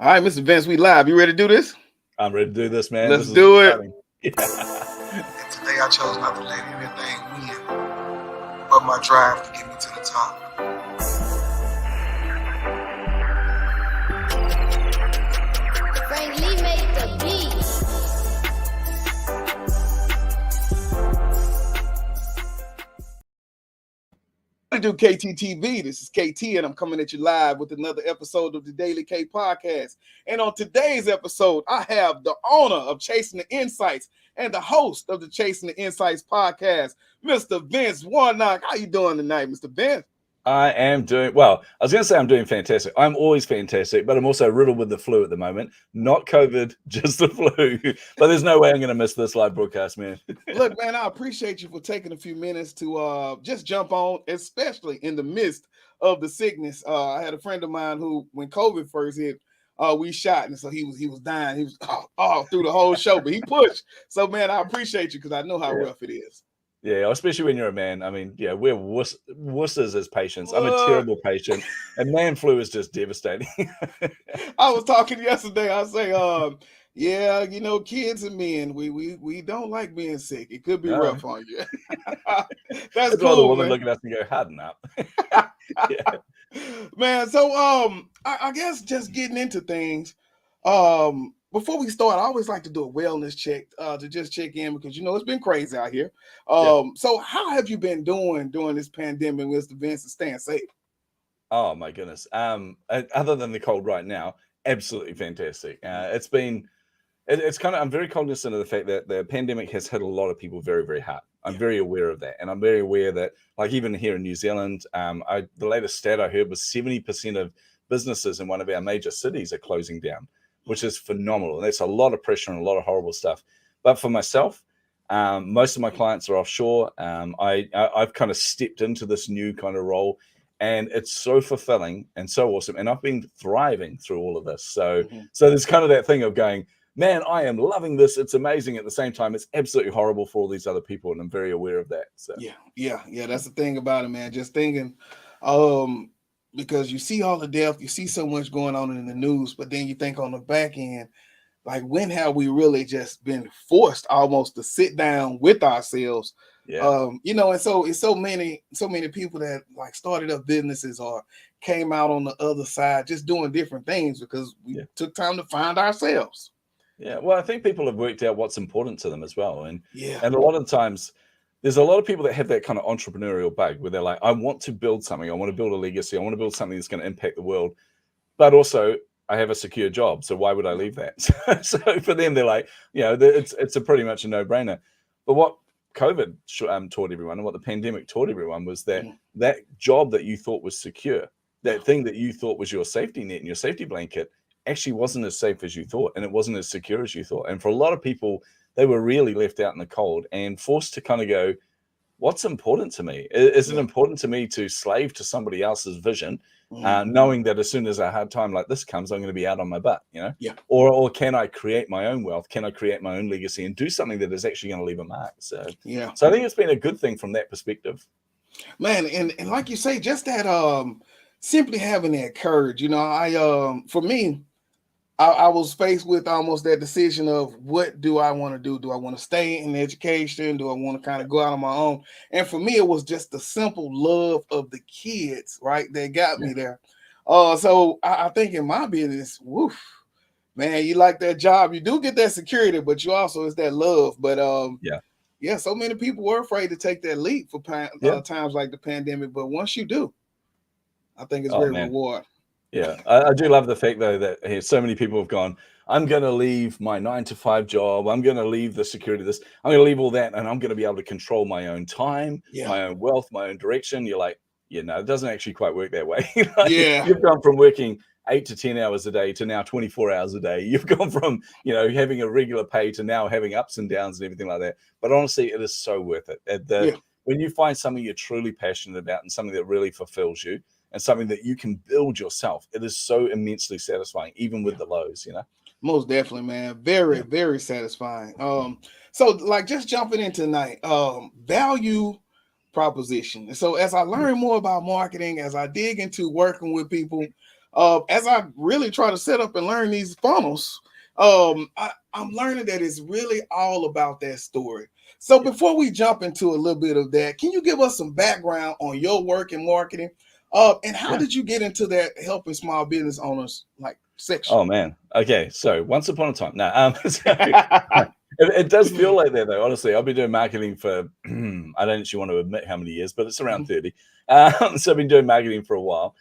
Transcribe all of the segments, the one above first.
All right, Mr. Vince, we live. You ready to do this? I'm ready to do this, man. Let's This is do it. exciting. Yeah. And today I chose not to let anything win but my drive to get me to the top. Frank Lee made the beat. I do KTTV. This is KT, and I'm coming at you live with another episode of the Daily K Podcast. And on today's episode, I have the honor of Chasing the Insights and the host of the Chasing the Insights podcast, Mr. Vince Warnock. How you doing tonight, Mr. Vince? I am doing well. I was going to say I'm doing fantastic. I'm always fantastic, but I'm also riddled with the flu at the moment. Not COVID, just the flu. But there's no way I'm going to miss this live broadcast, man. Look, man, I appreciate you for taking a few minutes to just jump on, especially in the midst of the sickness. I had a friend of mine who, when COVID first hit, we shot, and so he was dying. He was all through the whole show, but he pushed. So, man, I appreciate you because I know how rough it is. Yeah, especially when you're a man. I mean, yeah, we're wusses as patients. I'm a terrible patient, and man flu is just devastating. I was talking yesterday. I say, yeah, you know, kids and men, we don't like being sick. It could be rough on you. That's cool, the woman man. looking at us and go, harden up. Yeah. Man, so I guess just getting into things. Before we start, I always like to do a wellness check to just check in because you know it's been crazy out here. So how have you been doing during this pandemic, Mr. Vince, and staying safe? Oh my goodness. Other than the cold right now, absolutely fantastic. It's been, it's kind of, I'm very cognizant of the fact that the pandemic has hit a lot of people very, very hard. I'm very aware of that. And I'm very aware that, like, even here in New Zealand, the latest stat I heard was 70% of businesses in one of our major cities are closing down, which is phenomenal. And that's a lot of pressure and a lot of horrible stuff. But for myself, most of my clients are offshore. I've kind of stepped into this new kind of role, and it's so fulfilling and so awesome. And I've been thriving through all of this. So there's kind of that thing of going, man, I am loving this. It's amazing. At the same time, it's absolutely horrible for all these other people, and I'm very aware of that. So Yeah. That's the thing about it, man. Just thinking, because you see all the death, you see so much going on in the news, but then you think on the back end, like, when have we really just been forced almost to sit down with ourselves? You know, and so it's so many people that like started up businesses or came out on the other side just doing different things because we took time to find ourselves. Yeah, well, I think people have worked out what's important to them as well. And Yeah. and a lot of times there's a lot of people that have that kind of entrepreneurial bug where they're like, I want to build something. I want to build a legacy. I want to build something that's going to impact the world. But also I have a secure job. So why would I leave that? So for them, they're like, you know, it's a pretty much a no-brainer. But what COVID taught everyone and what the pandemic taught everyone was that that job that you thought was secure, that thing that you thought was your safety net and your safety blanket, actually wasn't as safe as you thought, and it wasn't as secure as you thought. And for a lot of people, they were really left out in the cold and forced to kind of go, what's important to me? Is it important to me to slave to somebody else's vision, knowing that as soon as a hard time like this comes, I'm going to be out on my butt, you know? Or can I create my own wealth? Can I create my own legacy and do something that is actually going to leave a mark? So I think it's been a good thing from that perspective. Man, and like you say, just that simply having that courage, you know, for me, I was faced with almost that decision of what do I want to do? Do I want to stay in education? Do I want to kind of go out on my own? And for me, it was just the simple love of the kids, right? That got me there. So I think in my business, woof, man, you like that job. You do get that security, but you also it's that love. But so many people were afraid to take that leap for times like the pandemic. But once you do, I think it's very rewarding. Yeah, I do love the fact, though, that so many people have gone, I'm going to leave my 9-to-5 job. I'm going to leave the security of this. I'm going to leave all that, and I'm going to be able to control my own time, my own wealth, my own direction. You're like, no, it doesn't actually quite work that way. You've gone from working 8 to 10 hours a day to now 24 hours a day. You've gone from, you know, having a regular pay to now having ups and downs and everything like that. But honestly, it is so worth it. When you find something you're truly passionate about and something that really fulfills you, and something that you can build yourself, it is so immensely satisfying, even with the lows, you know? Most definitely, man. Very, very satisfying. So like just jumping in tonight, value proposition. So as I learn more about marketing, as I dig into working with people, as I really try to set up and learn these funnels, I'm learning that it's really all about that story. So before we jump into a little bit of that, can you give us some background on your work in marketing? And how did you get into that helping small business owners like section? Oh man. Okay. So once upon a time. No, it does feel like that though. Honestly, I've been doing marketing for I don't actually want to admit how many years, but it's around 30. So I've been doing marketing for a while.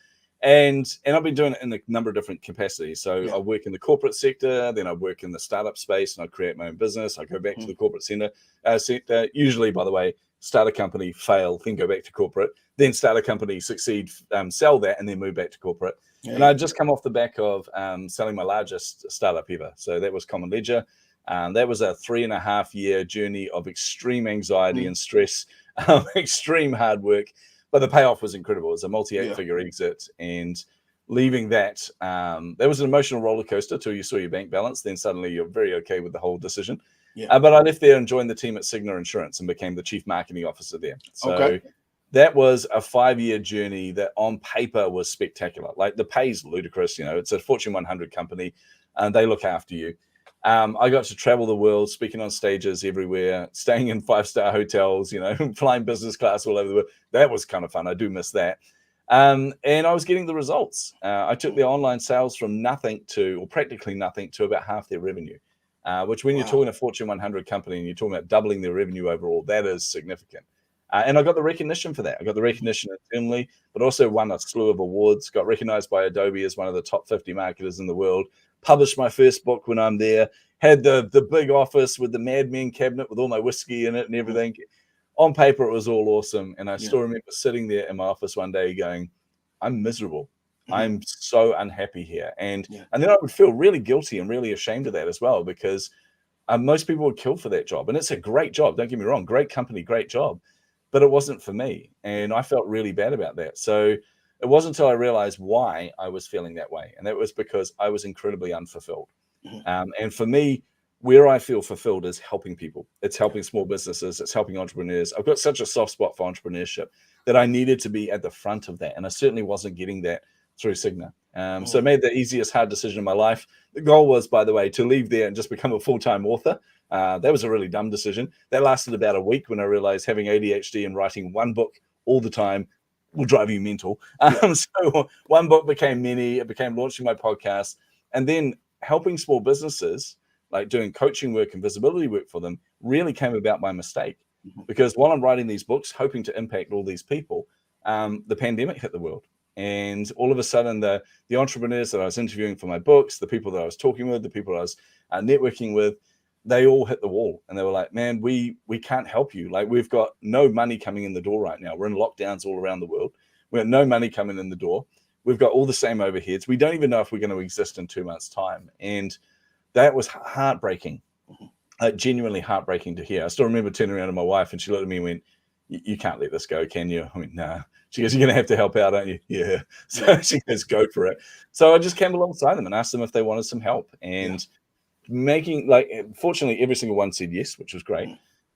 And I've been doing it in a number of different capacities. So I work in the corporate sector, then I work in the startup space, and I create my own business. I go back to the corporate sector. Usually, by the way, start a company, fail, then go back to corporate, then start a company, succeed, sell that, and then move back to corporate. And I just come off the back of selling my largest startup ever. So that was Common Ledger. That was a 3.5-year journey of extreme anxiety and stress, extreme hard work. But the payoff was incredible. It was a multi-8-figure exit, and leaving that, there was an emotional roller coaster till you saw your bank balance. Then suddenly you're very okay with the whole decision. But I left there and joined the team at Cigna Insurance and became the chief marketing officer there. So that was a 5-year journey that on paper was spectacular. Like the pay's ludicrous. You know, it's a Fortune 100 company, and they look after you. I got to travel the world, speaking on stages everywhere, staying in 5-star hotels, you know, flying business class all over the world. That was kind of fun. I do miss that. And I was getting the results. I took the online sales from nothing to, or practically nothing, to about half their revenue, which when you're talking a Fortune 100 company and you're talking about doubling their revenue overall, that is significant. And I got the recognition for that. I got the recognition internally, but also won a slew of awards, got recognized by Adobe as one of the top 50 marketers in the world, published my first book when I'm there, had the big office with the Mad Men cabinet with all my whiskey in it and everything. On paper, it was all awesome. And I still remember sitting there in my office one day going, I'm miserable. I'm so unhappy here. And then I would feel really guilty and really ashamed of that as well, because most people would kill for that job. And it's a great job. Don't get me wrong. Great company, great job. But it wasn't for me. And I felt really bad about that. So it wasn't until I realized why I was feeling that way. And that was because I was incredibly unfulfilled. And for me, where I feel fulfilled is helping people. It's helping small businesses. It's helping entrepreneurs. I've got such a soft spot for entrepreneurship that I needed to be at the front of that. And I certainly wasn't getting that through Cigna. So I made the easiest hard decision in my life. The goal was, by the way, to leave there and just become a full-time author. That was a really dumb decision. That lasted about a week when I realized having ADHD and writing one book all the time will drive you mental. So one book became many. It became launching my podcast, and then helping small businesses, like doing coaching work and visibility work for them, really came about by mistake. Because while I'm writing these books, hoping to impact all these people, the pandemic hit the world. And all of a sudden, the entrepreneurs that I was interviewing for my books, the people that I was talking with, the people I was networking with, they all hit the wall. And they were like, man, we can't help you. Like, we've got no money coming in the door right now. We're in lockdowns all around the world. We have no money coming in the door. We've got all the same overheads. We don't even know if we're going to exist in 2 months' time. And that was heartbreaking, genuinely heartbreaking to hear. I still remember turning around to my wife, and she looked at me and went, you can't let this go, can you? I went, nah. She goes, you're going to have to help out, aren't you? Yeah. So she goes, go for it. So I just came alongside them and asked them if they wanted some help. And making, like, fortunately, every single one said yes, which was great.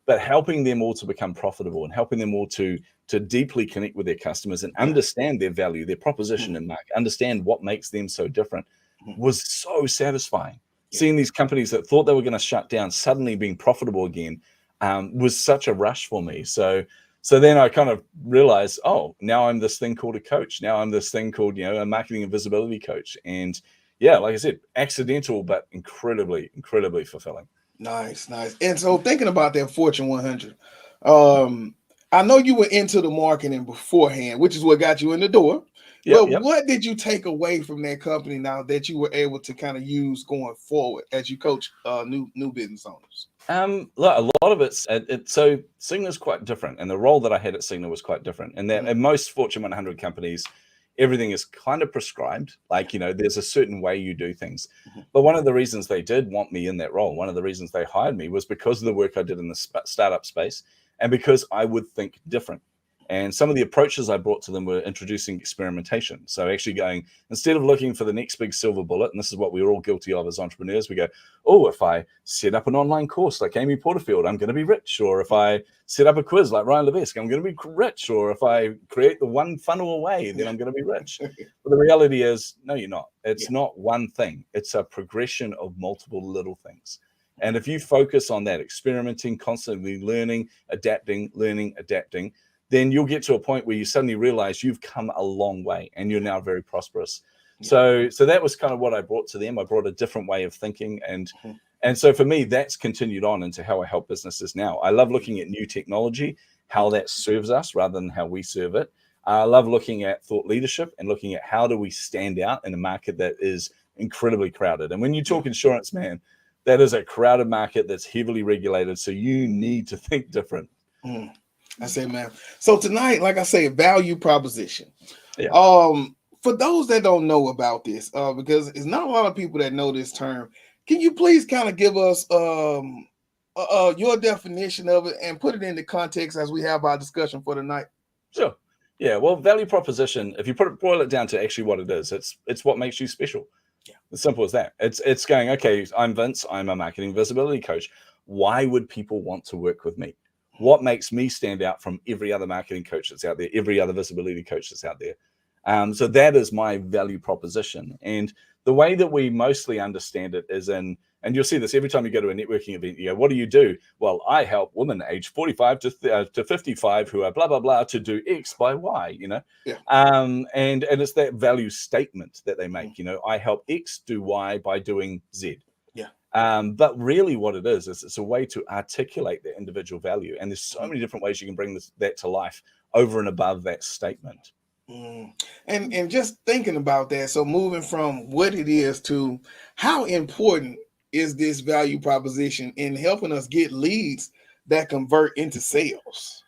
But helping them all to become profitable and helping them all to deeply connect with their customers and understand their value, their proposition in market, understand what makes them so different, was so satisfying. Seeing these companies that thought they were going to shut down suddenly being profitable again was such a rush for me. So then I kind of realized, oh, now I'm this thing called a coach. Now I'm this thing called, a marketing and visibility coach. And yeah, like I said, accidental, but incredibly, incredibly fulfilling. Nice. And so thinking about that Fortune 100, I know you were into the marketing beforehand, which is what got you in the door. What did you take away from that company now that you were able to kind of use going forward as you coach new business owners? Look, a lot of it's so Cigna's quite different, and the role that I had at Cigna was quite different. And that in most Fortune 100 companies, everything is kind of prescribed. Like, there's a certain way you do things. But one of the reasons they did want me in that role, one of the reasons they hired me, was because of the work I did in the startup space, and because I would think different. And some of the approaches I brought to them were introducing experimentation. So actually going, instead of looking for the next big silver bullet, and this is what we're all guilty of as entrepreneurs, we go, oh, if I set up an online course like Amy Porterfield, I'm going to be rich. Or if I set up a quiz like Ryan Levesque, I'm going to be rich. Or if I create the one funnel away, then I'm going to be rich. But the reality is, no, you're not. It's not one thing. It's a progression of multiple little things. And if you focus on that, experimenting, constantly learning, adapting, then you'll get to a point where you suddenly realize you've come a long way and you're now very prosperous. So that was kind of what I brought to them. I brought a different way of thinking. And so for me, that's continued on into how I help businesses now. I love looking at new technology, how that serves us rather than how we serve it. I love looking at thought leadership and looking at how do we stand out in a market that is incredibly crowded. And when you talk insurance, man, that is a crowded market that's heavily regulated. So you need to think different. I say, man. So tonight, like I say, value proposition. Yeah. For those that don't know about this, because it's not a lot of people that know this term, can you please kind of give us your definition of it and put it into context as we have our discussion for tonight? Sure. Yeah. Well, value proposition, if you boil it down to actually what it is, it's what makes you special. Yeah. As simple as that. It's going, okay, I'm Vince. I'm a marketing visibility coach. Why would people want to work with me? What makes me stand out from every other marketing coach that's out there, every other visibility coach that's out there? So that is my value proposition. And the way that we mostly understand it is and you'll see this every time you go to a networking event, you go, what do you do? Well, I help women aged 45 to 55 who are blah, blah, blah to do X by Y, you know? Yeah. And it's that value statement that they make, you know, I help X do Y by doing Z. But really what it is it's a way to articulate the individual value. And there's so many different ways you can bring that to life over and above that statement. And just thinking about that, so moving from what it is to how important is this value proposition in helping us get leads that convert into sales?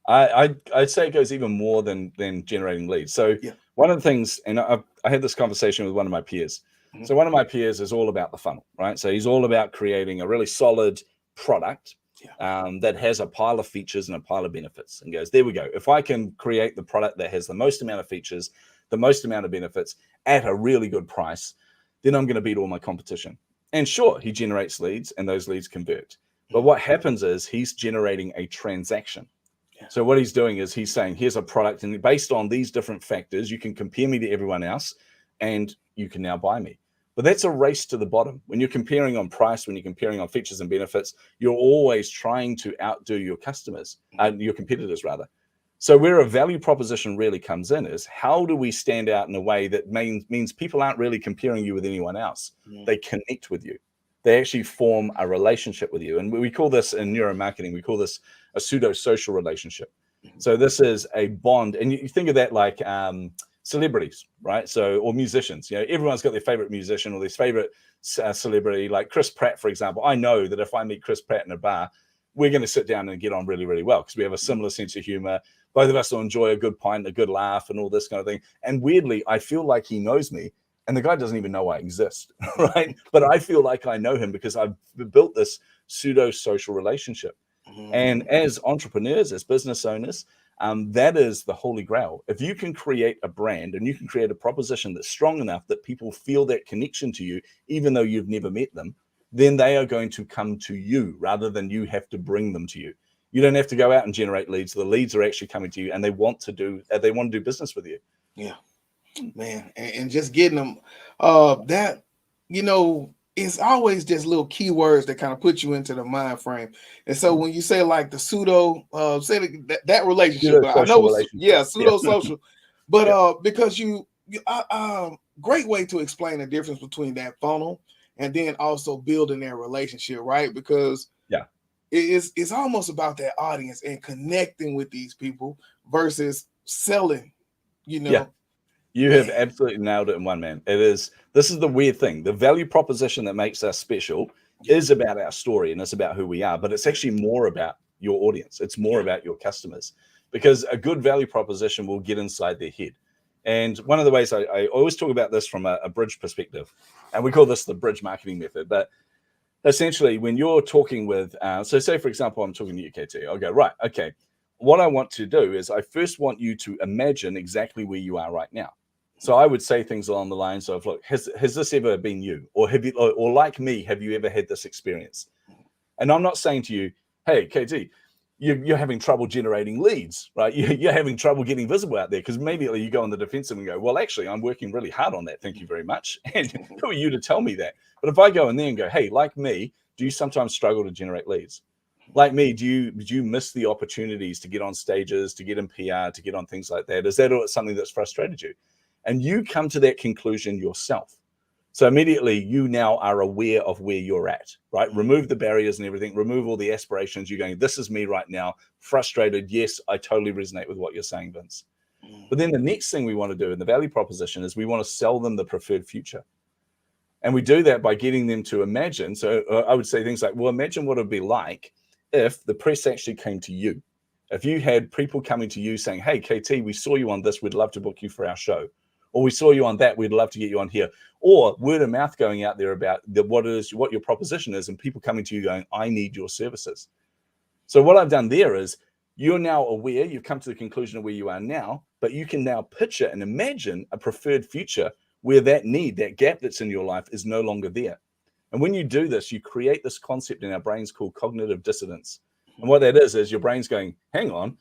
I'd say it goes even more than generating leads. So one of the things, and I had this conversation with one of my peers. So one of my peers is all about the funnel, right? So he's all about creating a really solid product that has a pile of features and a pile of benefits, and goes, there we go. If I can create the product that has the most amount of features, the most amount of benefits at a really good price, then I'm going to beat all my competition. And sure, he generates leads and those leads convert. But what happens is he's generating a transaction. So what he's doing is he's saying, here's a product, and based on these different factors, you can compare me to everyone else and you can now buy me. But that's a race to the bottom. When you're comparing on price, when you're comparing on features and benefits, you're always trying to outdo your customers, your competitors rather. So where a value proposition really comes in is how do we stand out in a way that means people aren't really comparing you with anyone else. They connect with you. They actually form a relationship with you. And we call this in neuromarketing, we call this a pseudo-social relationship. So this is a bond. And you think of that like celebrities, right? So, or musicians, you know, everyone's got their favorite musician or their favorite celebrity, like Chris Pratt, for example. I know that if I meet Chris Pratt in a bar, we're going to sit down and get on really, really well because we have a similar sense of humor. Both of us will enjoy a good pint, a good laugh and all this kind of thing. And weirdly, I feel like he knows me and the guy doesn't even know I exist, right? But I feel like I know him because I've built this pseudo-social relationship. And as entrepreneurs, as business owners, that is the holy grail. If you can create a brand and you can create a proposition that's strong enough that people feel that connection to you, even though you've never met them, then they are going to come to you rather than you have to bring them to you. You don't have to go out and generate leads. The leads are actually coming to you and they want to do business with you. Yeah, man. And just getting them that, you know, it's always just little keywords that kind of put you into the mind frame. And so when you say like the pseudo, say that relationship, I know, pseudo social, but because you great way to explain the difference between that funnel and then also building that relationship, right? Because it's almost about that audience and connecting with these people versus selling, you know. Yeah. You have absolutely nailed it in one, man. This is the weird thing. The value proposition that makes us special is about our story and it's about who we are, but it's actually more about your audience. It's more about your customers because a good value proposition will get inside their head. And one of the ways I always talk about this from a bridge perspective, and we call this the bridge marketing method, but essentially when you're talking with, so say for example, I'm talking to you, KT, I'll go, right, okay, what I want to do is I first want you to imagine exactly where you are right now. So I would say things along the lines of, look, has this ever been you? Or have you, or like me, have you ever had this experience? And I'm not saying to you, hey, KT, you're having trouble generating leads, right? You're having trouble getting visible out there, because immediately you go on the defensive and go, well, actually, I'm working really hard on that. Thank you very much. And who are you to tell me that? But if I go in there and go, hey, like me, do you sometimes struggle to generate leads? Like me, do you miss the opportunities to get on stages, to get in PR, to get on things like that? Is that something that's frustrated you? And you come to that conclusion yourself. So immediately you now are aware of where you're at, right? Remove the barriers and everything, remove all the aspirations. You're going, this is me right now, frustrated. Yes, I totally resonate with what you're saying, Vince. But then the next thing we want to do in the value proposition is we want to sell them the preferred future. And we do that by getting them to imagine. So I would say things like, well, imagine what it would be like if the press actually came to you. If you had people coming to you saying, hey, KT, we saw you on this, we'd love to book you for our show. Or we saw you on that, we'd love to get you on here. Or word of mouth going out there about what your proposition is, and people coming to you going, I need your services. So what I've done there is you're now aware, you've come to the conclusion of where you are now, but you can now picture and imagine a preferred future where that need, that gap that's in your life is no longer there. And when you do this, you create this concept in our brains called cognitive dissonance. And what that is your brain's going, hang on,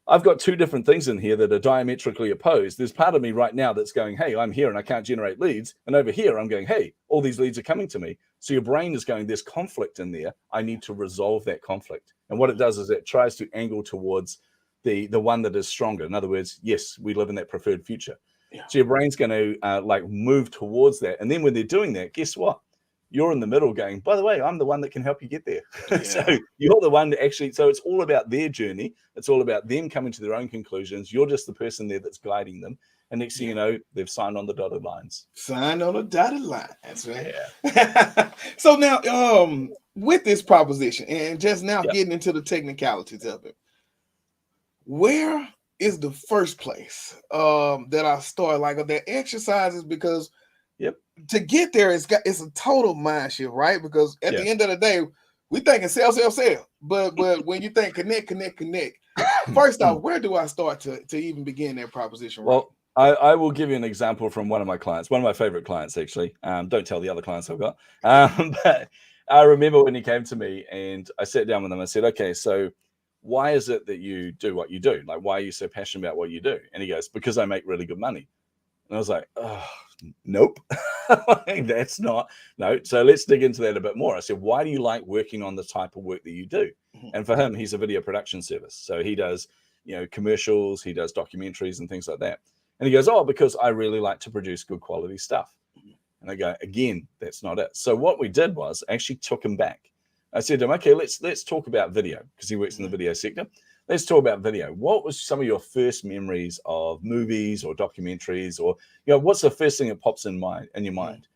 I've got two different things in here that are diametrically opposed. There's part of me right now that's going, hey, I'm here and I can't generate leads. And over here, I'm going, hey, all these leads are coming to me. So your brain is going, there's conflict in there. I need to resolve that conflict. And what it does is it tries to angle towards the one that is stronger. In other words, yes, we live in that preferred future. Yeah. So your brain's going to like move towards that. And then when they're doing that, guess what? You're in the middle going, by the way, I'm the one that can help you get there. Yeah. So you're the one that actually, so it's all about their journey. It's all about them coming to their own conclusions. You're just the person there that's guiding them. And next thing you know, they've signed on the dotted lines. Signed on the dotted line. That's right. Yeah. So now, with this proposition and just now getting into the technicalities of it, where is the first place that I start, like that exercises? Because to get there, it's a total mind shift, right? Because at the end of the day, we thinking sell. But when you think connect, first off, where do I start to even begin that proposition? Well, I will give you an example from one of my clients, one of my favorite clients, actually. Don't tell the other clients I've got. But I remember when he came to me and I sat down with him. I said, okay, so why is it that you do what you do? Like, why are you so passionate about what you do? And he goes, because I make really good money. And I was like, oh, nope, that's not, no. So let's dig into that a bit more. I said, why do you like working on the type of work that you do? And for him, he's a video production service. So he does, commercials, he does documentaries and things like that. And he goes, oh, because I really like to produce good quality stuff. And I go, again, that's not it. So what we did was actually took him back. I said to him, okay, let's talk about video, because he works in the video sector. Let's talk about video. What was some of your first memories of movies or documentaries, or what's the first thing that pops in your mind?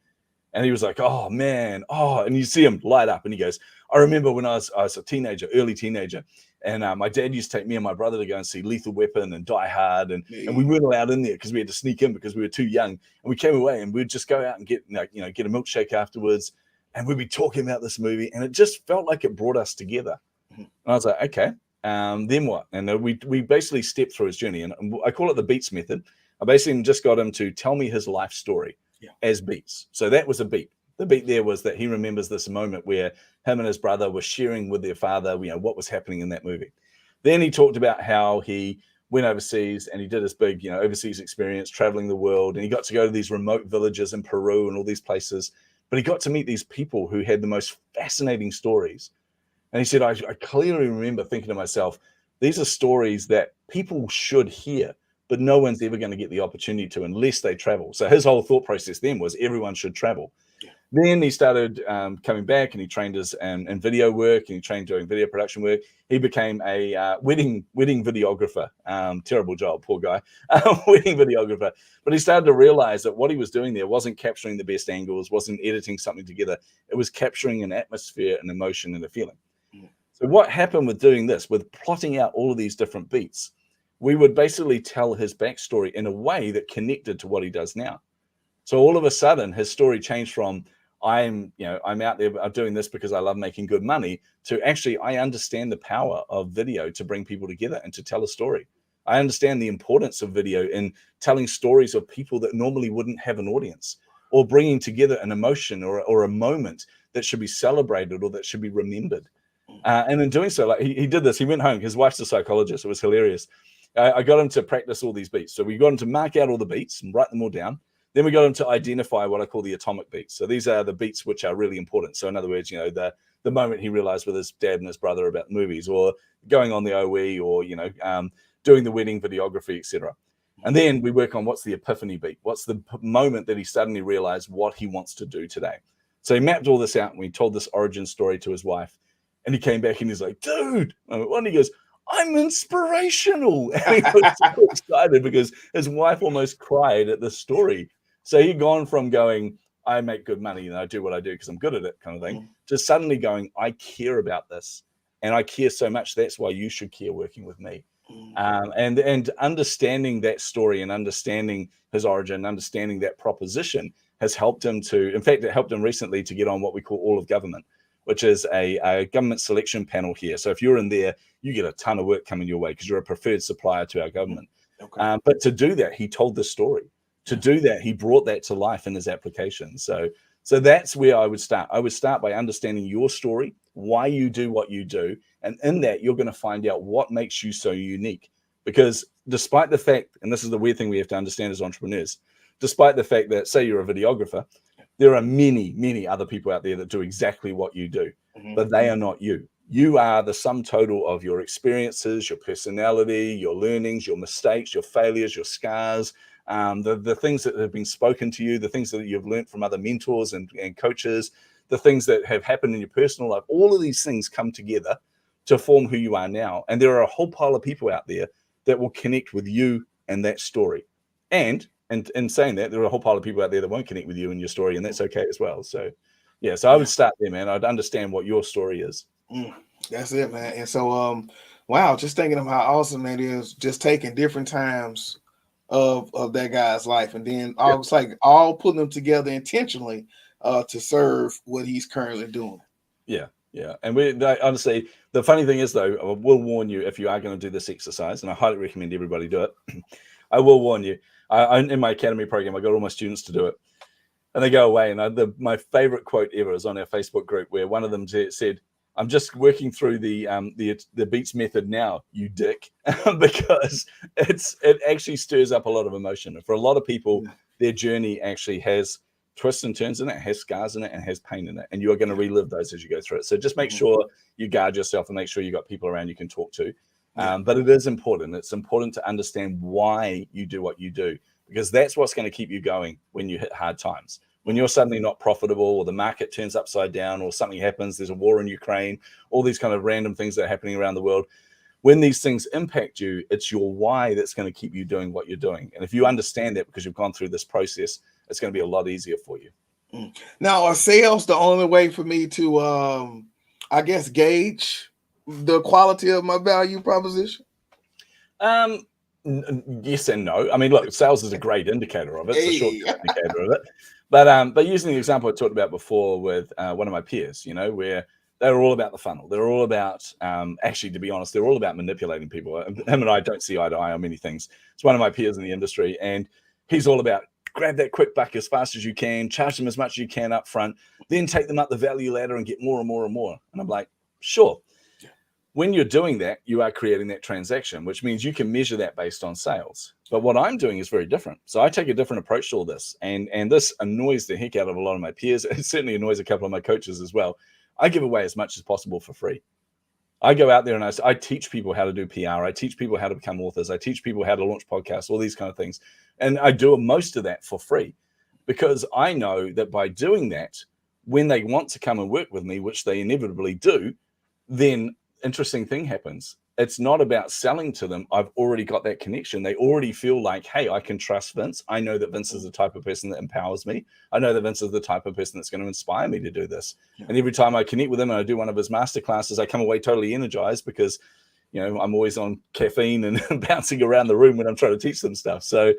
And he was like, oh man, and you see him light up, and he goes, I remember when I was a teenager, early teenager, and my dad used to take me and my brother to go and see Lethal Weapon and Die Hard, and we weren't allowed in there because we had to sneak in because we were too young. And we came away and we'd just go out and get get a milkshake afterwards, and we'd be talking about this movie, and it just felt like it brought us together. And I was like, okay. Then what? And we basically stepped through his journey, and I call it the beats method. I basically just got him to tell me his life story as beats. So that was a beat. The beat there was that he remembers this moment where him and his brother were sharing with their father, what was happening in that movie. Then he talked about how he went overseas and he did his big, overseas experience, traveling the world, and he got to go to these remote villages in Peru and all these places. But he got to meet these people who had the most fascinating stories. And he said, I clearly remember thinking to myself, these are stories that people should hear, but no one's ever going to get the opportunity to unless they travel. So his whole thought process then was everyone should travel. Then he started coming back, and he trained in video work, and he trained doing video production work. He became a wedding videographer. Terrible job, poor guy, wedding videographer. But he started to realize that what he was doing there wasn't capturing the best angles, wasn't editing something together. It was capturing an atmosphere, an emotion, and a feeling. So what happened with doing this, with plotting out all of these different beats, we would basically tell his backstory in a way that connected to what he does now. So all of a sudden, his story changed from, I'm out there doing this because I love making good money, to actually, I understand the power of video to bring people together and to tell a story. I understand the importance of video in telling stories of people that normally wouldn't have an audience, or bringing together an emotion or a moment that should be celebrated or that should be remembered. And in doing so, like he did this, he went home, his wife's a psychologist, it was hilarious. I got him to practice all these beats. So we got him to mark out all the beats and write them all down. Then we got him to identify what I call the atomic beats. So these are the beats which are really important. So in other words, the moment he realized with his dad and his brother about movies, or going on the OE, or doing the wedding videography, etc. And then we work on what's the epiphany beat. What's the moment that he suddenly realized what he wants to do today? So he mapped all this out, and we told this origin story to his wife. And he came back and he's like, dude, and he goes, I'm inspirational. And he was so excited because his wife almost cried at the story. So he'd gone from going, I make good money and I do what I do because I'm good at it kind of thing, to suddenly going, I care about this. And I care so much, that's why you should care working with me. And understanding that story and understanding his origin, understanding that proposition has helped him to, in fact, it helped him recently to get on what we call All of Government, which is a government selection panel here. So if you're in there, you get a ton of work coming your way because you're a preferred supplier to our government. Okay. But to do that, he told the story. To do that, he brought that to life in his application. So that's where I would start. I would start by understanding your story, why you do what you do. And in that, you're going to find out what makes you so unique. Because despite the fact, and this is the weird thing we have to understand as entrepreneurs, despite the fact that, say you're a videographer, there are many, many other people out there that do exactly what you do, but they are not you. You are the sum total of your experiences, your personality, your learnings, your mistakes, your failures, your scars, the things that have been spoken to you, the things that you've learned from other mentors and coaches, the things that have happened in your personal life. All of these things come together to form who you are now. And there are a whole pile of people out there that will connect with you and that story. And in saying that, there are a whole pile of people out there that won't connect with you and your story, and that's okay as well. So, yeah, so I would start there, man. I'd understand what your story is. That's it, man. And so, wow, just thinking of how awesome that is, just taking different times of that guy's life, and then it's like all putting them together intentionally to serve what he's currently doing. Yeah. And honestly, the funny thing is, though, I will warn you if you are going to do this exercise, and I highly recommend everybody do it. I will warn you. In my academy program, I got all my students to do it, and they go away. And my favorite quote ever is on our Facebook group, where one of them said, "I'm just working through the beats method now, you dick," because it actually stirs up a lot of emotion. And for a lot of people, their journey actually has twists and turns in it, has scars in it, and has pain in it. And you are going to relive those as you go through it. So just make sure you guard yourself and make sure you got people around you can talk to. But it is important. It's important to understand why you do what you do, because that's what's going to keep you going when you hit hard times. When you're suddenly not profitable, or the market turns upside down, or something happens, there's a war in Ukraine, all these kind of random things that are happening around the world. When these things impact you, it's your why that's going to keep you doing what you're doing. And if you understand that because you've gone through this process, it's going to be a lot easier for you. Now, are sales the only way for me to, I guess, gauge the quality of my value proposition? Yes and no. I mean, look, sales is a great indicator of it. It's a short indicator of it. But using the example I talked about before with one of my peers, where they're all about the funnel. They're all about, actually, to be honest, they're all about manipulating people. Him and I don't see eye to eye on many things. It's one of my peers in the industry, and he's all about grab that quick buck as fast as you can, charge them as much as you can up front, then take them up the value ladder and get more and more and more. And I'm like, sure. When you're doing that, you are creating that transaction, which means you can measure that based on sales. But what I'm doing is very different. So I take a different approach to all this. And this annoys the heck out of a lot of my peers. It certainly annoys a couple of my coaches as well. I give away as much as possible for free. I go out there and I teach people how to do PR. I teach people how to become authors. I teach people how to launch podcasts, all these kind of things. And I do most of that for free, because I know that by doing that, when they want to come and work with me, which they inevitably do, then interesting thing happens. It's not about selling to them. I've already got that connection. They already feel like, hey, I can trust Vince. I know that Vince is the type of person that empowers me. I know that Vince is the type of person that's going to inspire me to do this. And every time I connect with him and I do one of his masterclasses, I come away totally energized because, I'm always on caffeine and bouncing around the room when I'm trying to teach them stuff. So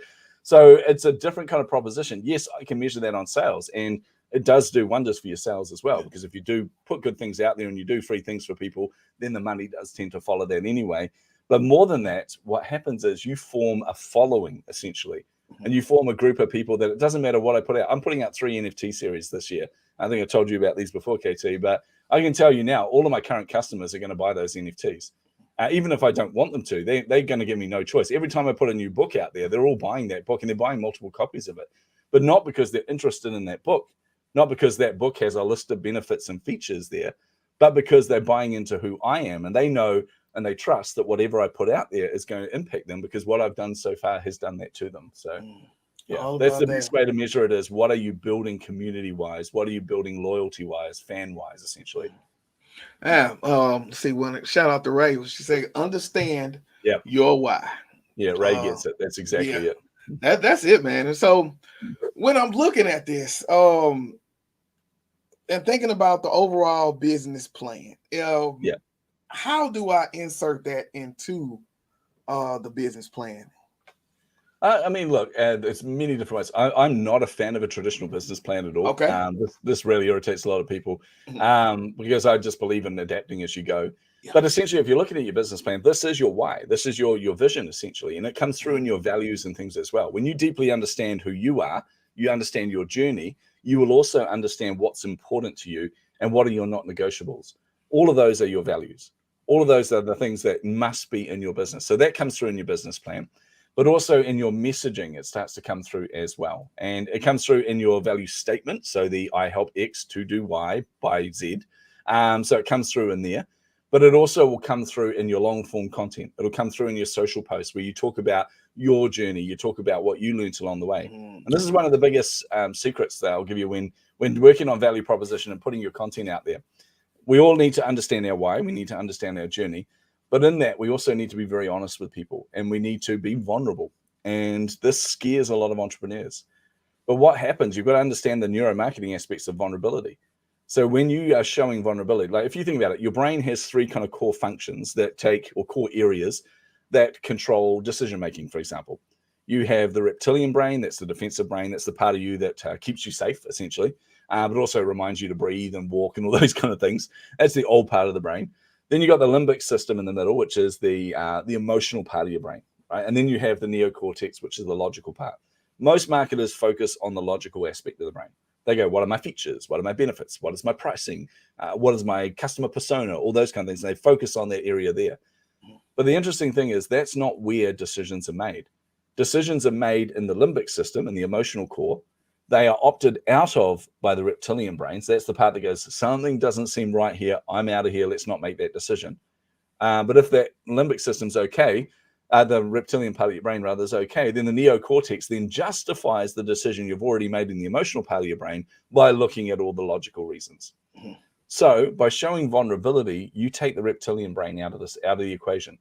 it's a different kind of proposition. Yes, I can measure that on sales. And it does do wonders for your sales as well. Because if you do put good things out there and you do free things for people, then the money does tend to follow that anyway. But more than that, what happens is you form a following, essentially. And you form a group of people that it doesn't matter what I put out. I'm putting out 3 NFT series this year. I think I told you about these before, KT, but I can tell you now, all of my current customers are going to buy those NFTs. Even if I don't want them to, they're going to give me no choice. Every time I put a new book out there, they're all buying that book and they're buying multiple copies of it. But not because they're interested in that book, not because that book has a list of benefits and features there, but because they're buying into who I am, and they know and they trust that whatever I put out there is going to impact them because what I've done so far has done that to them. So yeah, that's the best way to measure it, is what are you building community-wise? What are you building loyalty-wise, fan-wise, essentially? Yeah. See, shout out to Ray. She said, understand your why. Yeah, Ray gets it. That's exactly it. That's it, man. And so when I'm looking at this, and thinking about the overall business plan, how do I insert that into the business plan? I mean, look, there's many different ways. I'm not a fan of a traditional business plan at all. Okay. This really irritates a lot of people because I just believe in adapting as you go. But essentially, if you're looking at your business plan, this is your why. This is your vision, essentially. And it comes through in your values and things as well. When you deeply understand who you are, you understand your journey, you will also understand what's important to you and what are your not negotiables. All of those are your values. All of those are the things that must be in your business. So that comes through in your business plan. But also in your messaging, it starts to come through as well. And it comes through in your value statement. So the I help X to do Y by Z. So it comes through in there. But it also will come through in your long form content. It'll come through in your social posts where you talk about your journey. You talk about what you learned along the way. And this is one of the biggest secrets that I'll give you when working on value proposition and putting your content out there. We all need to understand our why. We need to understand our journey. But in that, we also need to be very honest with people and we need to be vulnerable. And this scares a lot of entrepreneurs. But what happens, you've got to understand the neuromarketing aspects of vulnerability. So when you are showing vulnerability, like if you think about it, your brain has 3 kind of core functions that or core areas that control decision-making, for example. You have the reptilian brain, that's the defensive brain, that's the part of you that keeps you safe, essentially, but also reminds you to breathe and walk and all those kind of things. That's the old part of the brain. Then you got the limbic system in the middle, which is the emotional part of your brain, right? And then you have the neocortex, which is the logical part. Most marketers focus on the logical aspect of the brain. They go, what are my features? What are my benefits? What is my pricing? What is my customer persona? All those kind of things. And they focus on that area there. But the interesting thing is that's not where decisions are made. Decisions are made in the limbic system, in the emotional core. They are opted out of by the reptilian brains. That's the part that goes, something doesn't seem right here. I'm out of here. Let's not make that decision. But if that limbic system's okay, the reptilian part of your brain rather is okay, then the neocortex then justifies the decision you've already made in the emotional part of your brain by looking at all the logical reasons. So by showing vulnerability, you take the reptilian brain out of the equation.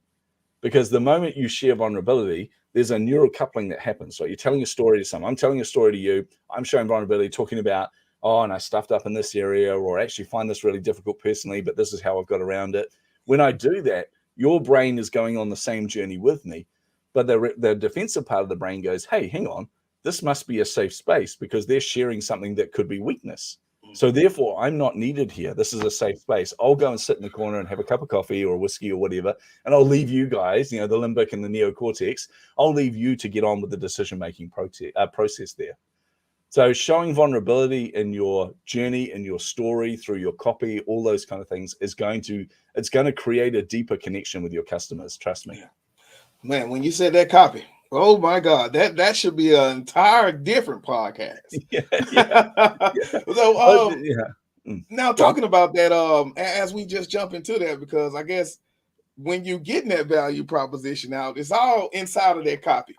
Because the moment you share vulnerability, there's a neural coupling that happens. So you're telling a story to someone. I'm telling a story to you. I'm showing vulnerability, talking about, oh, and I stuffed up in this area, or I actually find this really difficult personally, but this is how I've got around it. When I do that, your brain is going on the same journey with me. But the defensive part of the brain goes, hey, hang on, this must be a safe space because they're sharing something that could be weakness. So therefore, I'm not needed here. This is a safe space. I'll go and sit in the corner and have a cup of coffee or whiskey or whatever, and I'll leave you guys, the limbic and the neocortex, I'll leave you to get on with the decision-making process there. So showing vulnerability in your journey, in your story, through your copy, all those kind of things it's going to create a deeper connection with your customers. Trust me. Man, when you said that copy, oh my God, that should be an entire different podcast. So now talking about that, as we just jump into that, because I guess when you're getting that value proposition out, it's all inside of that copy.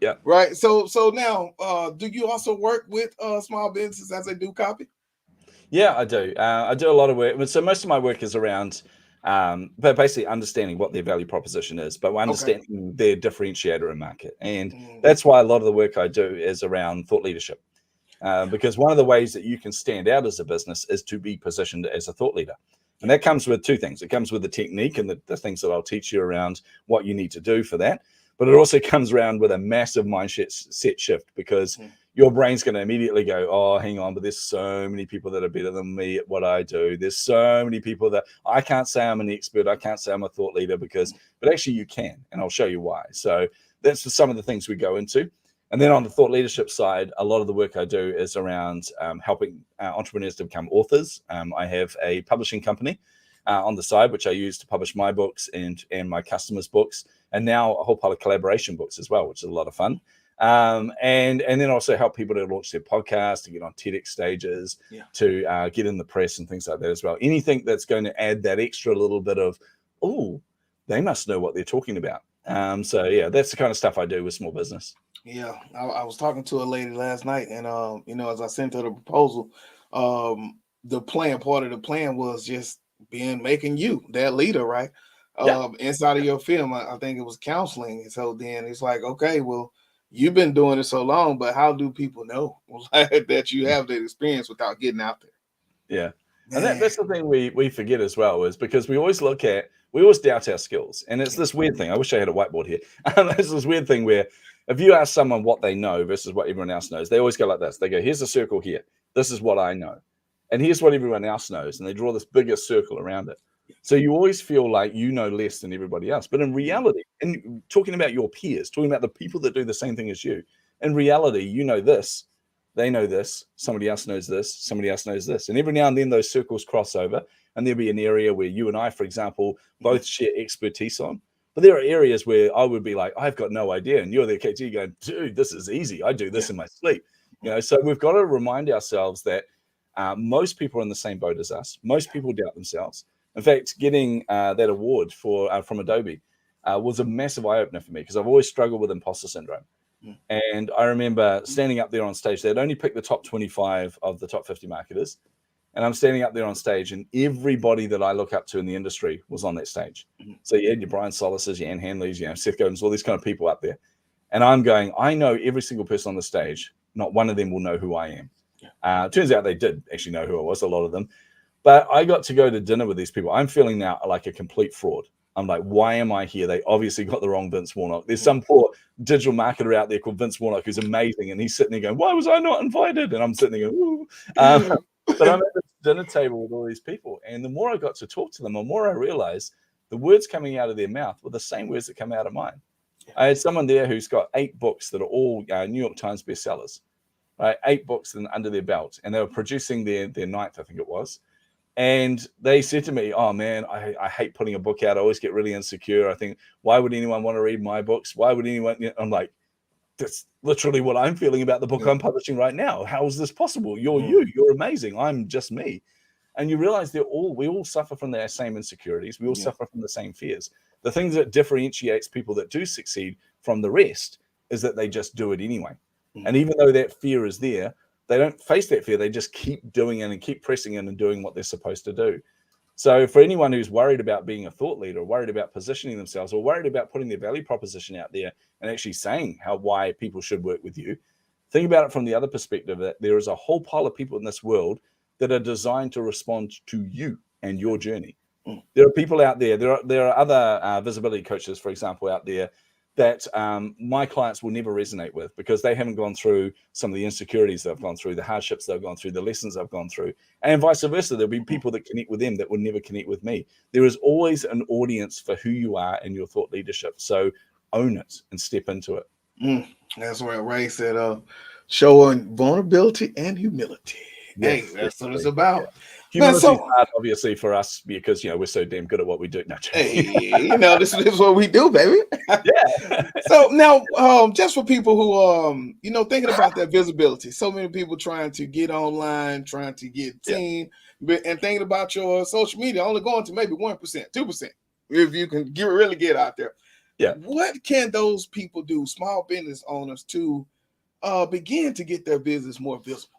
Yeah. Right. So now, do you also work with small businesses as they do copy? Yeah, I do. I do a lot of work. So most of my work is around but basically understanding what their value proposition is, but understanding their differentiator in market. And that's why a lot of the work I do is around thought leadership. Because one of the ways that you can stand out as a business is to be positioned as a thought leader. And that comes with 2 things. It comes with the technique and the things that I'll teach you around what you need to do for that. But it also comes around with a massive mindset shift because your brain's going to immediately go, oh, hang on, but there's so many people that are better than me at what I do. There's so many people that I can't say I'm an expert. I can't say I'm a thought leader but actually you can, and I'll show you why. So that's some of the things we go into. And then on the thought leadership side, a lot of the work I do is around helping entrepreneurs to become authors. I have a publishing company on the side, which I use to publish my books and my customers' books, and now a whole pile of collaboration books as well, which is a lot of fun. And then also help people to launch their podcast, to get on TEDx stages, to get in the press and things like that as well. Anything that's going to add that extra little bit of, oh, they must know what they're talking about. So yeah, that's the kind of stuff I do with small business. Yeah, I was talking to a lady last night, and as I sent her the proposal, the part of the plan was just making you that leader, right? Inside of your film. I think it was counseling. And so then it's like, okay, well, you've been doing it so long, but how do people know that you have that experience without getting out there? Yeah. And that's the thing we forget as well, is because we always doubt our skills. And it's this weird thing. I wish I had a whiteboard here. It's this weird thing where if you ask someone what they know versus what everyone else knows, they always go like this. They go, here's a circle here. This is what I know. And here's what everyone else knows. And they draw this bigger circle around it. So you always feel like you know less than everybody else. But in reality, and talking about your peers, talking about the people that do the same thing as you, in reality, you know this, they know this, somebody else knows this, somebody else knows this. And every now and then those circles cross over, and there'll be an area where you and I, for example, both share expertise on. But there are areas where I would be like, I've got no idea. And you're the KT going, dude, this is easy. I do this in my sleep. So we've got to remind ourselves that most people are in the same boat as us. Most people doubt themselves. In fact, getting that award from Adobe was a massive eye-opener for me, because I've always struggled with imposter syndrome. And I remember standing up there on stage. They'd only picked the top 25 of the top 50 marketers. And I'm standing up there on stage, and everybody that I look up to in the industry was on that stage. So you had your Brian Solaces, your Ann Hanleys, Seth Godins, all these kind of people up there. And I'm going, I know every single person on the stage. Not one of them will know who I am. Turns out they did actually know who I was, a lot of them. But I got to go to dinner with these people. I'm feeling now like a complete fraud. I'm like, why am I here? They obviously got the wrong Vince Warnock. There's some poor digital marketer out there called Vince Warnock who's amazing. And he's sitting there going, why was I not invited? And I'm sitting there going, ooh. But I'm at this dinner table with all these people. And the more I got to talk to them, the more I realized the words coming out of their mouth were the same words that come out of mine. I had someone there who's got 8 books that are all New York Times bestsellers, right? 8 books under their belt. And they were producing their 9th, I think it was. And they said to me, oh, man, I hate putting a book out. I always get really insecure. I think, why would anyone want to read my books? Why would anyone? I'm like, that's literally what I'm feeling about the book I'm publishing right now. How is this possible? You're amazing. I'm just me. And you realize we all suffer from the same insecurities. We all suffer from the same fears. The things that differentiates people that do succeed from the rest is that they just do it anyway. And even though that fear is there, they don't face that fear. They just keep doing it and keep pressing in and doing what they're supposed to do. So for anyone who's worried about being a thought leader, or worried about positioning themselves, or worried about putting their value proposition out there and actually saying why people should work with you, think about it from the other perspective, that there is a whole pile of people in this world that are designed to respond to you and your journey. There are people out there. There are other visibility coaches, for example, out there that my clients will never resonate with, because they haven't gone through some of the insecurities they've gone through, the hardships they've gone through, the lessons they've gone through, and vice versa. There'll be people that connect with them that will never connect with me. There is always an audience for who you are and your thought leadership. So own it and step into it. That's where Ray said, showing vulnerability and humility. Yes, hey, that's what it's about. Yeah. Humility is hard, obviously, for us, because we're so damn good at what we do. No, this is what we do, baby. Yeah. So now, just for people who thinking about that visibility, so many people trying to get online, trying to get seen, and thinking about your social media, only going to maybe 1%, 2%, if you can really get out there. Yeah. What can those people do, small business owners, to begin to get their business more visible?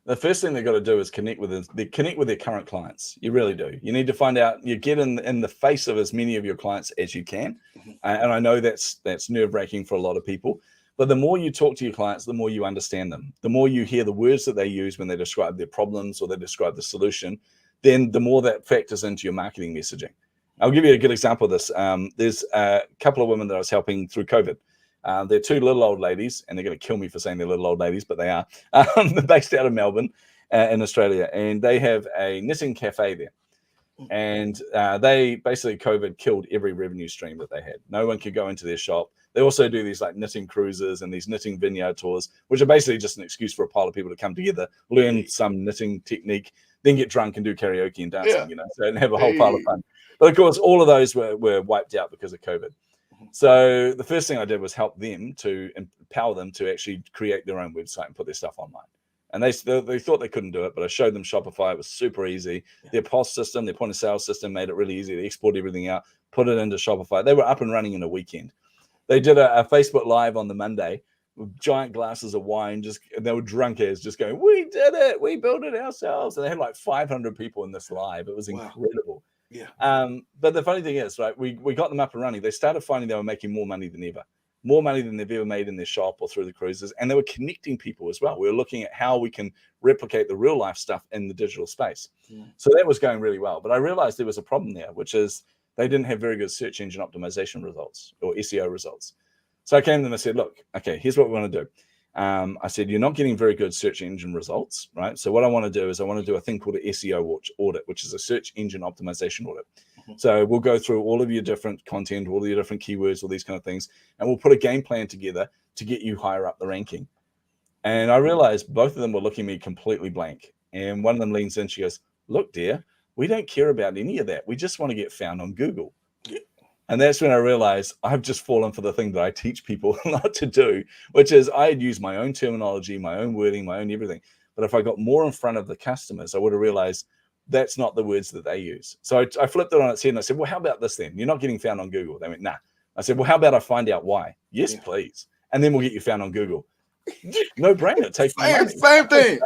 The first thing they've got to do is connect with their current clients. You really do. You need to find out, you get in the face of as many of your clients as you can. And I know that's nerve-wracking for a lot of people. But the more you talk to your clients, the more you understand them. The more you hear the words that they use when they describe their problems or they describe the solution, then the more that factors into your marketing messaging. I'll give you a good example of this. There's a couple of women that I was helping through COVID. They're two little old ladies, and they're going to kill me for saying they're little old ladies, but they are. They're based out of Melbourne in Australia, and they have a knitting cafe there. And they basically, COVID killed every revenue stream that they had. No one could go into their shop. They also do these like knitting cruises and these knitting vineyard tours, which are basically just an excuse for a pile of people to come together, learn some knitting technique, then get drunk and do karaoke and dancing, so, and have a whole pile of fun. But of course, all of those were wiped out because of COVID. So the first thing I did was help them to empower them to actually create their own website and put their stuff online. And they thought they couldn't do it, but I showed them Shopify. It was super easy. Their POS system, their point of sale system made it really easy. They export everything out, put it into Shopify. They were up and running in a weekend. They did a Facebook Live on the Monday with giant glasses of wine. They were drunk as, just going, "We did it. We built it ourselves." And they had like 500 people in this live. It was incredible. Yeah. But the funny thing is, right, we got them up and running. They started finding they were making more money than ever. More money than they've ever made in their shop or through the cruises. And they were connecting people as well. We were looking at how we can replicate the real life stuff in the digital space. So that was going really well. But I realized there was a problem there, which is they didn't have very good search engine optimization results or SEO results. So I came to them and said, look, okay, here's what we want to do. I said, you're not getting very good search engine results, right? So what I want to do is I want to do a thing called an SEO audit, which is a search engine optimization audit. So we'll go through all of your different content, all of your different keywords, all these kind of things, and we'll put a game plan together to get you higher up the ranking. And I realized both of them were looking at me completely blank. And one of them leans in, she goes, look, dear, we don't care about any of that. We just want to get found on Google. And that's when I realized I've just fallen for the thing that I teach people not to do, which is I had used my own terminology, my own wording, my own everything. But if I got more in front of the customers, I would have realized that's not the words that they use. So I flipped it on its head and I said, well, how about this then? You're not getting found on Google. They went, nah. I said, well, how about I find out why? Yes, please. And then we'll get you found on Google. No brainer. Take my money. Same thing.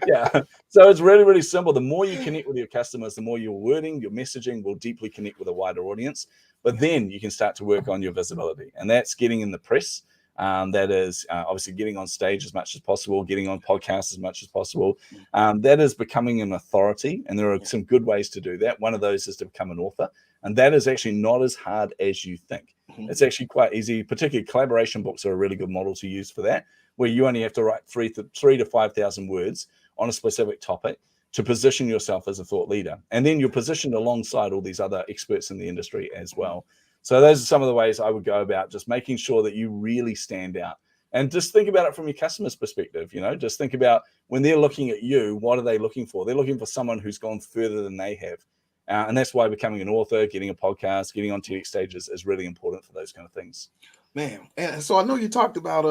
Yeah. So it's really, really simple. The more you connect with your customers, the more your wording, your messaging will deeply connect with a wider audience. But then you can start to work on your visibility. And that's getting in the press. That is obviously getting on stage as much as possible, getting on podcasts as much as possible. That is becoming an authority. And there are some good ways to do that. One of those is to become an author. And that is actually not as hard as you think. It's actually quite easy. Particularly collaboration books are a really good model to use for that, where you only have to write 3,000 to 5,000 words on a specific topic to position yourself as a thought leader. And then you're positioned alongside all these other experts in the industry as well. So those are some of the ways I would go about just making sure that you really stand out. And just think about it from your customer's perspective. Just think about when they're looking at you, what are they looking for? They're looking for someone who's gone further than they have. And that's why becoming an author, getting a podcast, getting on TEDx stages is really important for those kind of things. Man, and so I know you talked about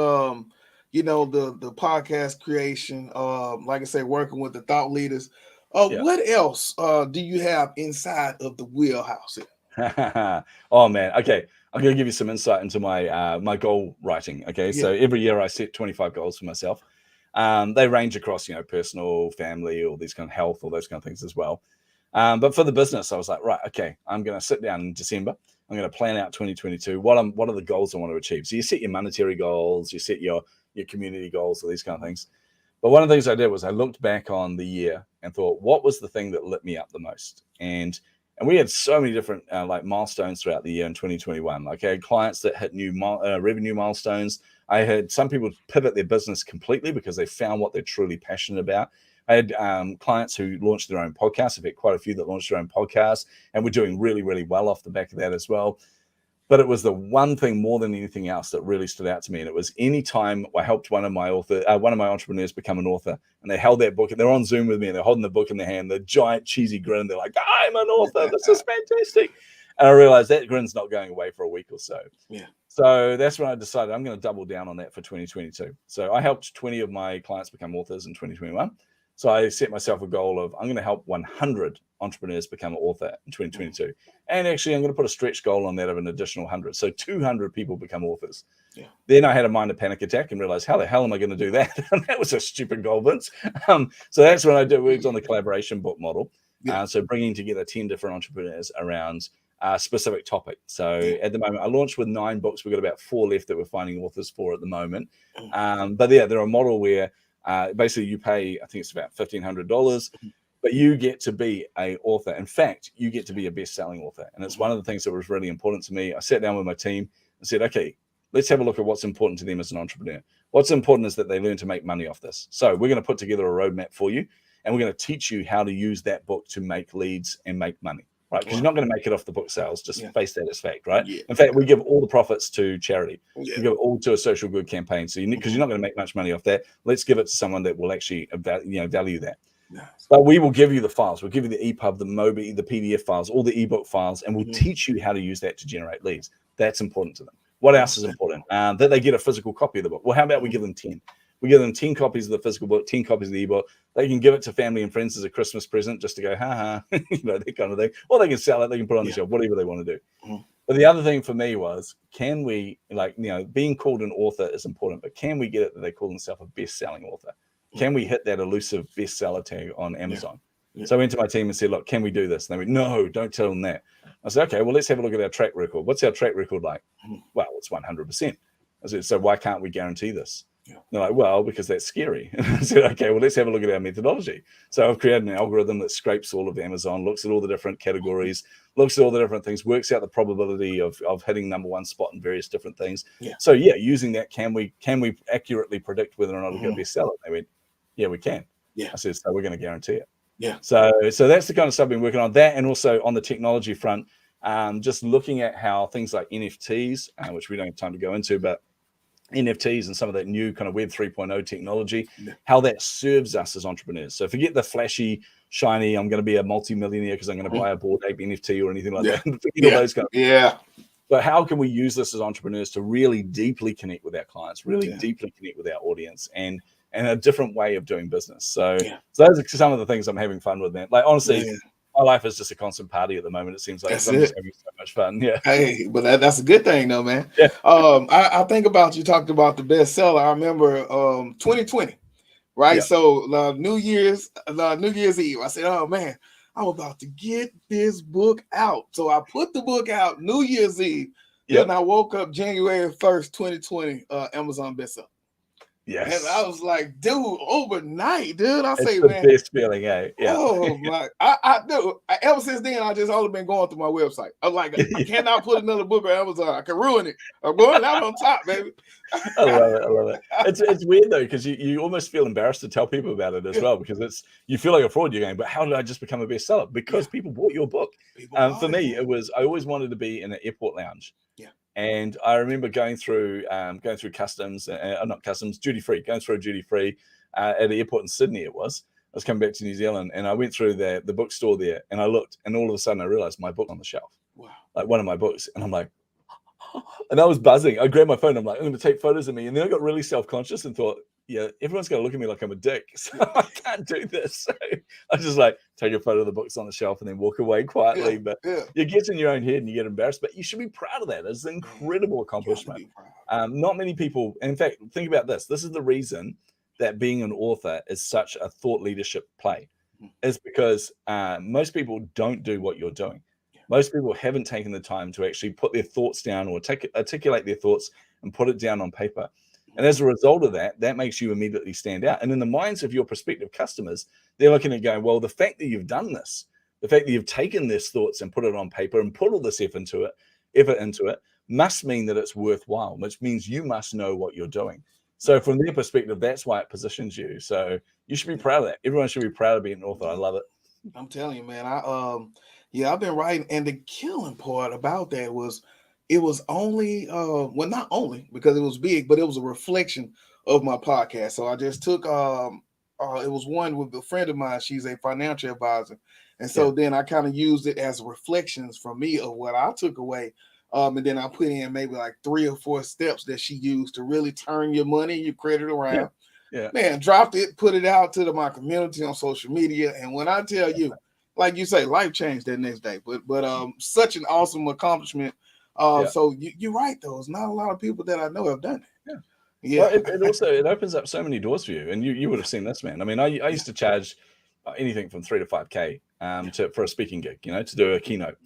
the podcast creation, like I say, working with the thought leaders. What else do you have inside of the wheelhouse here? Oh man, okay. I'm going to give you some insight into my my goal writing. Okay, so every year I set 25 goals for myself. They range across, personal, family, all these kind of health, all those kind of things as well. But for the business, I was like, right, okay, I'm going to sit down in December. I'm going to plan out 2022. What are the goals I want to achieve? So you set your monetary goals, you set your community goals, all these kind of things. But one of the things I did was I looked back on the year and thought, what was the thing that lit me up the most? And we had so many different milestones throughout the year in 2021. Like I had clients that hit new revenue milestones. I had some people pivot their business completely because they found what they're truly passionate about. I had clients who launched their own podcasts. I've had quite a few that launched their own podcasts, and we're doing really, really well off the back of that as well. But it was the one thing more than anything else that really stood out to me. And it was any time I helped one of my entrepreneurs become an author, and they held that book, and they're on Zoom with me, and they're holding the book in their hand, the giant cheesy grin. They're like, I'm an author. This is fantastic. And I realized that grin's not going away for a week or so. Yeah. So that's when I decided I'm going to double down on that for 2022. So I helped 20 of my clients become authors in 2021. So I set myself a goal of I'm going to help 100 entrepreneurs become an author in 2022. And actually, I'm going to put a stretch goal on that of an additional 100. So 200 people become authors. Yeah. Then I had a minor panic attack and realized, how the hell am I going to do that? And that was a stupid goal, Vince. So that's when I worked on the collaboration book model. So bringing together 10 different entrepreneurs around a specific topic. So at the moment, I launched with 9 books. We've got about 4 left that we're finding authors for at the moment. But yeah, they're a model where basically you pay, I think it's about $1,500, but you get to be an author. In fact, you get to be a best-selling author. And it's one of the things that was really important to me. I sat down with my team and said, okay, let's have a look at what's important to them as an entrepreneur. What's important is that they learn to make money off this. So we're going to put together a roadmap for you, and we're going to teach you how to use that book to make leads and make money, right? Because you're not going to make it off the book sales. Just face that as fact, right? Yeah. In fact, we give all the profits to charity. Yeah. We give it all to a social good campaign. So because you're not going to make much money off that, let's give it to someone that will actually value that. Nice. But we will give you the files. We'll give you the EPUB, the MOBI, the PDF files, all the ebook files, and we'll teach you how to use that to generate leads. That's important to them. What else is important? That they get a physical copy of the book. Well, how about we give them 10? We give them 10 copies of the physical book, 10 copies of the ebook. They can give it to family and friends as a Christmas present just to go, ha, that kind of thing. Or they can sell it, they can put it on the shelf, whatever they want to do. But the other thing for me was, can we, being called an author is important, but can we get it that they call themselves a best-selling author? Can we hit that elusive bestseller tag on Amazon? So I went to my team and said, look, can we do this? And they went, no, don't tell them that. I said, okay, well, let's have a look at our track record. What's our track record like? Well, it's 100%. I said, so why can't we guarantee this? They're like, well, because that's scary. And I said, okay, well, let's have a look at our methodology. So I've created an algorithm that scrapes all of Amazon, looks at all the different categories, looks at all the different things, works out the probability of hitting number one spot in various different things. So using that, can we accurately predict whether or not it'll get a bestseller? They went, yeah, we can. I said, so we're going to guarantee it. So that's the kind of stuff I've been working on. That, and also on the technology front, just looking at how things like NFTs, which we don't have time to go into, but NFTs and some of that new kind of Web 3.0 technology, how that serves us as entrepreneurs. So forget the flashy, shiny, I'm going to be a multi-millionaire because I'm going to buy a Bored Ape NFT or anything like that. Forget all those kind of But how can we use this as entrepreneurs to really deeply connect with our clients, really deeply connect with our audience, and a different way of doing business? So those are some of the things I'm having fun with, man. Like, honestly, my life is just a constant party at the moment. It seems like I'm just having so much fun. Hey, but that's a good thing, though, man. I think about, you talked about the bestseller. I remember 2020, right? So New Year's Eve, I said, oh man, I'm about to get this book out. So I put the book out New Year's Eve. Then I woke up January 1st, 2020, Amazon bestseller. And I was like, dude, overnight, dude. I say, the man, best feeling, eh? Oh my! I do. Ever since then, I just only been going through my website. I'm like, I cannot put another book on Amazon. I can ruin it. I'm going out on top, baby. I love it. It's weird though, because you almost feel embarrassed to tell people about it as well, because you feel like a fraud. You're going, but how did I just become a bestseller? Because people bought your book. For me, it was, I always wanted to be in an airport lounge. And I remember going through customs, not customs, duty free, going through duty free at the airport in Sydney. I was coming back to New Zealand, and I went through the bookstore there, and I looked, and all of a sudden I realized my book on the shelf, like one of my books, and I'm like, and I was buzzing. I grabbed my phone. I'm like, I'm going to take photos of me, and then I got really self-conscious and thought, everyone's going to look at me like I'm a dick, so I can't do this. So I just like take a photo of the books on the shelf and then walk away quietly. But you get in your own head and you get embarrassed, but you should be proud of that. It's an incredible accomplishment. Not many people, in fact, think about this. This is the reason that being an author is such a thought leadership play, is because most people don't do what you're doing. Most people haven't taken the time to actually put their thoughts down or articulate their thoughts and put it down on paper. And as a result of that, that makes you immediately stand out. And in the minds of your prospective customers, they're looking at going, well, the fact that you've done this, the fact that you've taken these thoughts and put it on paper and put all this effort into it must mean that it's worthwhile, which means you must know what you're doing. So from their perspective, that's why it positions you. So you should be proud of that. Everyone should be proud of being an author. I love it. I'm telling you, man, I've been writing, and the killing part about that was, it was only, well, not only because it was big, but it was a reflection of my podcast. So I just took, it was one with a friend of mine. She's a financial advisor. And so then I kind of used it as reflections from me of what I took away. And then I put in maybe like 3 or 4 steps that she used to really turn your money, your credit around. Man, dropped it, put it out to my community on social media. And when I tell you, like you say, life changed that next day. But such an awesome accomplishment. So you're right, though. There's not a lot of people that I know have done it. Well, it opens up so many doors for you, and you would have seen this, man. I mean, I used to charge anything from $3,000 to $5,000 for a speaking gig, to do a keynote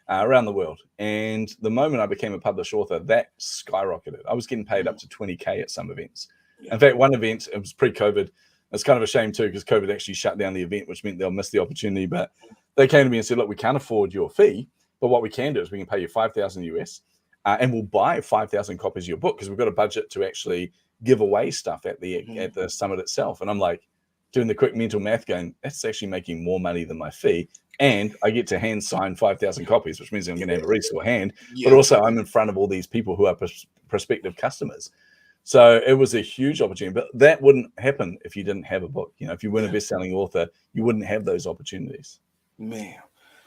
around the world. And the moment I became a published author, that skyrocketed. I was getting paid up to $20,000 at some events. In fact, one event, it was pre-COVID. It's kind of a shame too, because COVID actually shut down the event, which meant they'll miss the opportunity. But they came to me and said, look, we can't afford your fee, but what we can do is we can pay you $5,000 US, and will buy 5,000 copies of your book because we've got a budget to actually give away stuff at the summit itself. And I'm like doing the quick mental math going, that's actually making more money than my fee. And I get to hand sign 5,000 copies, which means I'm going to have a resource hand, but also I'm in front of all these people who are prospective customers. So it was a huge opportunity, but that wouldn't happen if you didn't have a book. You know, if you weren't a best-selling author, you wouldn't have those opportunities. Man.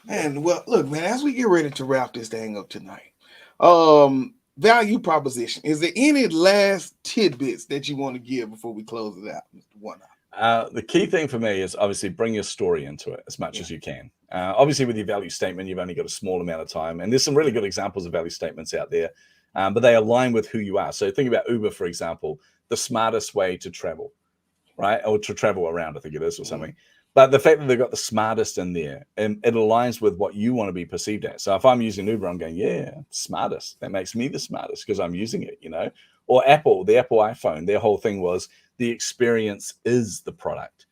And well, look, man, as we get ready to wrap this thing up tonight, value proposition. Is there any last tidbits that you want to give before we close it out, Mr. One-Eye? The key thing for me is obviously bring your story into it as much as you can. Obviously, with your value statement, you've only got a small amount of time. And there's some really good examples of value statements out there, but they align with who you are. So think about Uber, for example, the smartest way to travel, right? Or to travel around, I think it is, or something. But the fact that they've got the smartest in there, and it aligns with what you want to be perceived as. So if I'm using Uber, I'm going, yeah, smartest. That makes me the smartest because I'm using it, you know. Or Apple, the Apple iPhone, their whole thing was the experience is the product.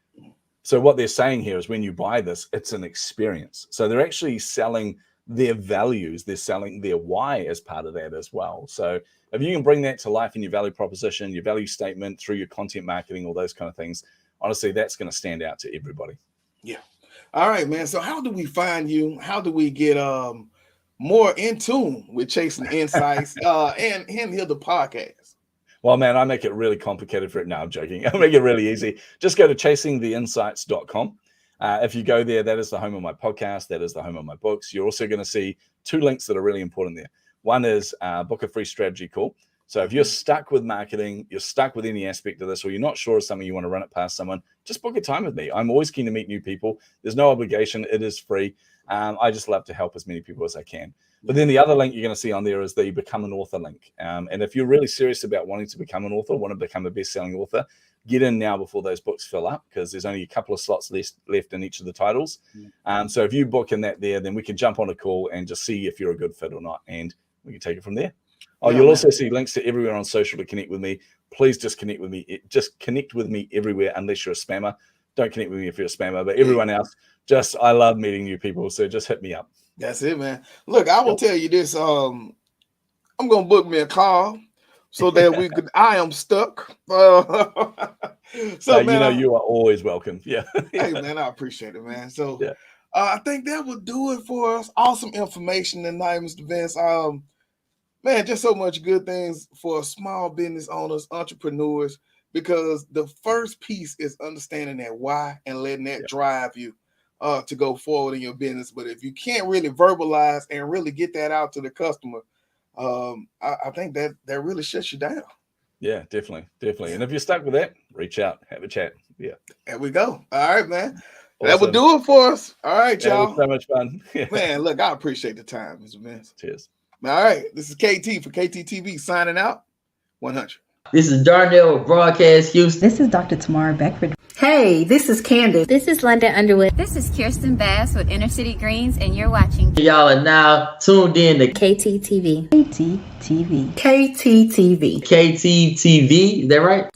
So what they're saying here is when you buy this, it's an experience. So they're actually selling their values. They're selling their why as part of that as well. So if you can bring that to life in your value proposition, your value statement, through your content marketing, all those kind of things, honestly, that's going to stand out to everybody. Yeah. All right, man. So how do we find you? How do we get more in tune with Chasing Insights and hear the podcast? Well, man, I make it really complicated for it. No, I'm joking. I'll make it really easy. Just go to chasingtheinsights.com. If you go there, that is the home of my podcast. That is the home of my books. You're also going to see 2 links that are really important there. One is book a free strategy call. So if you're stuck with marketing, you're stuck with any aspect of this, or you're not sure of something, you want to run it past someone, just book a time with me. I'm always keen to meet new people. There's no obligation. It is free. I just love to help as many people as I can. But then the other link you're going to see on there is the Become an Author link. And if you're really serious about wanting to become an author, want to become a best-selling author, get in now before those books fill up, because there's only a couple of slots left in each of the titles. So if you book in that there, then we can jump on a call and just see if you're a good fit or not, and we can take it from there. You'll also see links to everywhere on social to connect with me. Please just connect with me. Just connect with me everywhere, unless you're a spammer. Don't connect with me if you're a spammer, but everyone else, I love meeting new people. So just hit me up. That's it, man. Look, I will tell you this. I'm going to book me a call so that we could, I am stuck. So, man, you are always welcome. Yeah. Hey, man, I appreciate it, man. So I think that will do it for us. Awesome information tonight, Mr. Vince. Man, just so much good things for small business owners, entrepreneurs, because the first piece is understanding that why and letting that drive you to go forward in your business. But if you can't really verbalize and really get that out to the customer, I think that really shuts you down. Yeah, definitely. And if you're stuck with that, reach out, have a chat. Yeah. There we go. All right, man. Awesome. That will do it for us. All right, y'all. It was so much fun. Man, look, I appreciate the time, Mr. Vince. Cheers. All right, this is KT for KTTV signing out. 100. This is Darnell with Broadcast Houston. This is Dr. Tamara Beckford. Hey, this is Candace. This is London Underwood. This is Kirsten Bass with Inner City Greens, and you're watching. Y'all are now tuned in to KTTV. KTTV. KTTV. KTTV. Is that right?